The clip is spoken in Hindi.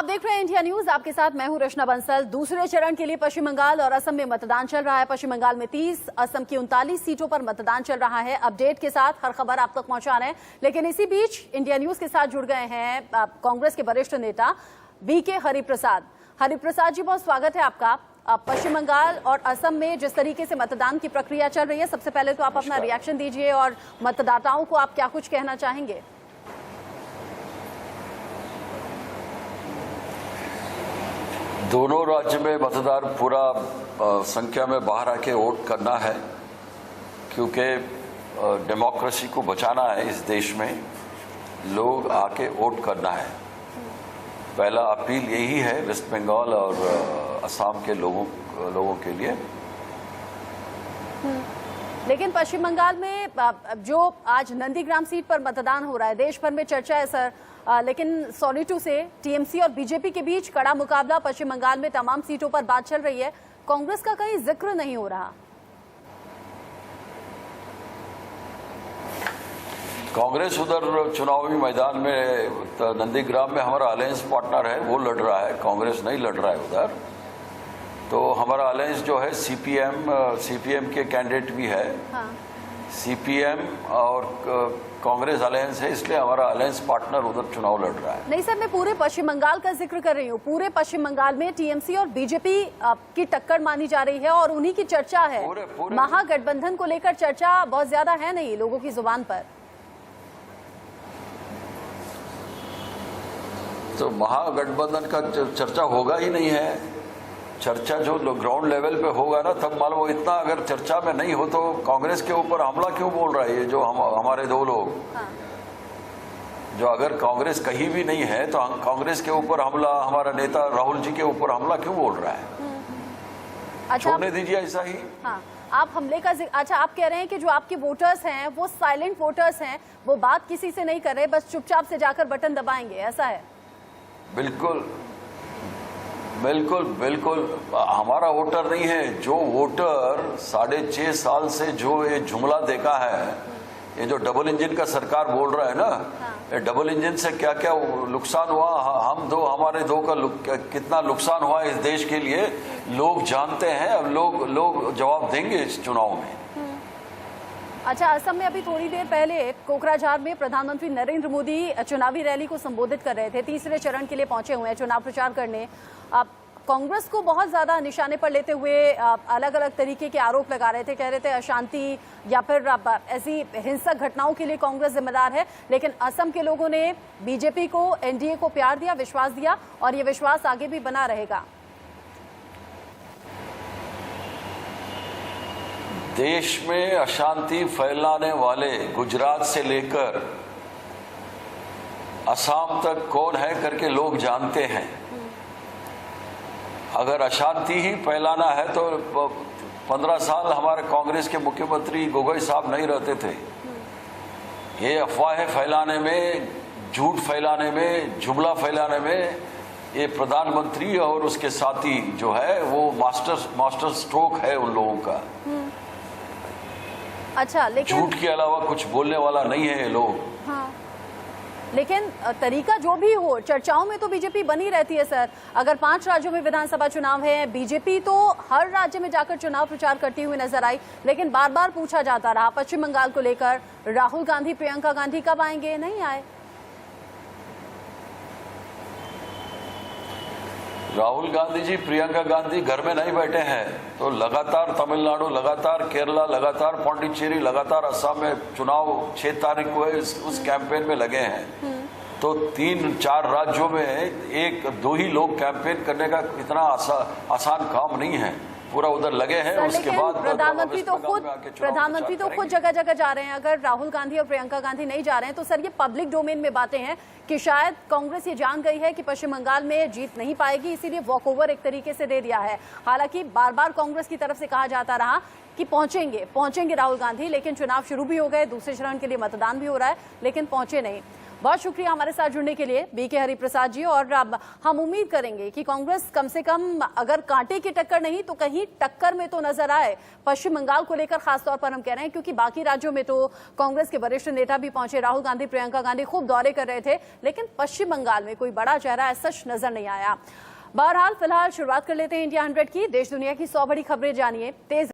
आप देख रहे हैं इंडिया न्यूज, आपके साथ मैं हूं रचना बंसल। दूसरे चरण के लिए पश्चिम बंगाल और असम में मतदान चल रहा है। पश्चिम बंगाल में 30, असम की 39 सीटों पर मतदान चल रहा है। अपडेट के साथ हर खबर आप तक पहुंचा रहे हैं। लेकिन इसी बीच इंडिया न्यूज के साथ जुड़ गए हैं कांग्रेस के वरिष्ठ नेता बीके हरिप्रसाद। हरिप्रसाद जी, बहुत स्वागत है आपका। पश्चिम बंगाल और असम में जिस तरीके से मतदान की प्रक्रिया चल रही है, सबसे पहले तो आप अपना रिएक्शन दीजिए और मतदाताओं को आप क्या कुछ कहना चाहेंगे? दोनों राज्य में मतदार पूरा संख्या में बाहर आके वोट करना है, क्योंकि डेमोक्रेसी को बचाना है। इस देश में लोग आके वोट करना है। पहला अपील यही है वेस्ट बंगाल और असम के लोगों के लिए। लेकिन पश्चिम बंगाल में जो आज नंदीग्राम सीट पर मतदान हो रहा है, देश भर में चर्चा है सर, लेकिन सोनीटू से टीएमसी और बीजेपी के बीच कड़ा मुकाबला। पश्चिम बंगाल में तमाम सीटों पर बात चल रही है, कांग्रेस का कहीं जिक्र नहीं हो रहा। कांग्रेस उधर चुनावी मैदान में नंदीग्राम में हमारा अलायंस पार्टनर है, वो लड़ रहा है। कांग्रेस नहीं लड़ रहा है उधर। तो हमारा अलायंस जो है सीपीएम के कैंडिडेट भी है। हाँ। सीपीएम और कांग्रेस अलायंस है, इसलिए हमारा अलायंस पार्टनर उधर चुनाव लड़ रहा है। नहीं सर, मैं पूरे पश्चिम बंगाल का जिक्र कर रही हूँ। पूरे पश्चिम बंगाल में टीएमसी और बीजेपी की टक्कर मानी जा रही है और उन्हीं की चर्चा है। महागठबंधन को लेकर चर्चा बहुत ज्यादा है नहीं लोगों की जुबान पर। तो महागठबंधन का चर्चा होगा ही नहीं है। चर्चा जो ग्राउंड लेवल पे होगा ना, तब मालूम हो। इतना अगर चर्चा में नहीं हो तो कांग्रेस के ऊपर हमला क्यों बोल रहा है ये जो हमारे दो लोग। हाँ। जो अगर कांग्रेस कहीं भी नहीं है तो कांग्रेस के ऊपर हमला, हमारा नेता राहुल जी के ऊपर हमला क्यों बोल रहा है? अच्छा, छोड़ने दीजिए ऐसा ही। हाँ, आप हमले का अच्छा, आप कह रहे हैं कि जो आपके वोटर्स हैं वो साइलेंट वोटर्स हैं, वो बात किसी से नहीं कर रहे, बस चुपचाप से जाकर बटन दबाएंगे, ऐसा है? बिल्कुल बिल्कुल बिल्कुल। हमारा वोटर नहीं है। जो वोटर 6.5 साल से जो ये जुमला देखा है, ये जो डबल इंजन का सरकार बोल रहा है ना, ये डबल इंजन से क्या क्या नुकसान हुआ, हमारे दो का कितना नुकसान हुआ इस देश के लिए, लोग जानते हैं। अब लोग जवाब देंगे इस चुनाव में। अच्छा, असम में अभी थोड़ी देर पहले कोकराझार में प्रधानमंत्री नरेंद्र मोदी चुनावी रैली को संबोधित कर रहे थे। तीसरे चरण के लिए पहुंचे हुए हैं चुनाव प्रचार करने। कांग्रेस को बहुत ज्यादा निशाने पर लेते हुए अलग अलग तरीके के आरोप लगा रहे थे। कह रहे थे अशांति या फिर ऐसी हिंसक घटनाओं के लिए कांग्रेस जिम्मेदार है। लेकिन असम के लोगों ने बीजेपी को, एनडीए को प्यार दिया, विश्वास दिया और ये विश्वास आगे भी बना रहेगा। देश में अशांति फैलाने वाले गुजरात से लेकर असम तक कौन है करके लोग जानते हैं। अगर अशांति ही फैलाना है तो 15 साल हमारे कांग्रेस के मुख्यमंत्री गोगोई साहब नहीं रहते थे। ये अफवाहें फैलाने में, झूठ फैलाने में, जुमला फैलाने में ये प्रधानमंत्री और उसके साथी जो है वो मास्टर स्ट्रोक है उन लोगों का। अच्छा, लेकिन झूठ के अलावा कुछ बोलने वाला नहीं है ये लोग। हाँ, लेकिन तरीका जो भी हो, चर्चाओं में तो बीजेपी बनी रहती है सर। अगर 5 राज्यों में विधानसभा चुनाव है, बीजेपी तो हर राज्य में जाकर चुनाव प्रचार करती हुई नजर आई। लेकिन बार बार पूछा जाता रहा पश्चिम बंगाल को लेकर, राहुल गांधी, प्रियंका गांधी कब आएंगे? नहीं आए। राहुल गांधी जी, प्रियंका गांधी घर में नहीं बैठे हैं। तो लगातार तमिलनाडु, लगातार केरला, लगातार पांडिचेरी, लगातार असम में चुनाव 6 तारीख को है, उस कैंपेन में लगे हैं। तो 3-4 राज्यों में 1-2 ही लोग कैंपेन करने का इतना आसान काम नहीं है। पूरा उधर लगे हैं। उसके बाद प्रधानमंत्री तो खुद जगह जगह जा रहे हैं। अगर राहुल गांधी और प्रियंका गांधी नहीं जा रहे हैं तो सर ये पब्लिक डोमेन में बातें हैं कि शायद कांग्रेस ये जान गई है कि पश्चिम बंगाल में जीत नहीं पाएगी, इसीलिए वॉकओवर एक तरीके से दे दिया है। हालांकि बार बार कांग्रेस की तरफ से कहा जाता रहा कि पहुंचेंगे राहुल गांधी, लेकिन चुनाव शुरू भी हो गए, दूसरे चरण के लिए मतदान भी हो रहा है, लेकिन पहुंचे नहीं। बहुत शुक्रिया हमारे साथ जुड़ने के लिए बीके हरिप्रसाद जी। और अब हम उम्मीद करेंगे कि कांग्रेस कम से कम अगर कांटे की टक्कर नहीं तो कहीं टक्कर में तो नजर आए पश्चिम बंगाल को लेकर, खासतौर पर हम कह रहे हैं क्योंकि बाकी राज्यों में तो कांग्रेस के वरिष्ठ नेता भी पहुंचे, राहुल गांधी, प्रियंका गांधी खूब दौरे कर रहे थे, लेकिन पश्चिम बंगाल में कोई बड़ा चेहरा ऐसा सच नजर नहीं आया। बहरहाल फिलहाल शुरुआत कर लेते हैं इंडिया 100 की। देश दुनिया की 100 बड़ी खबरें जानिए तेज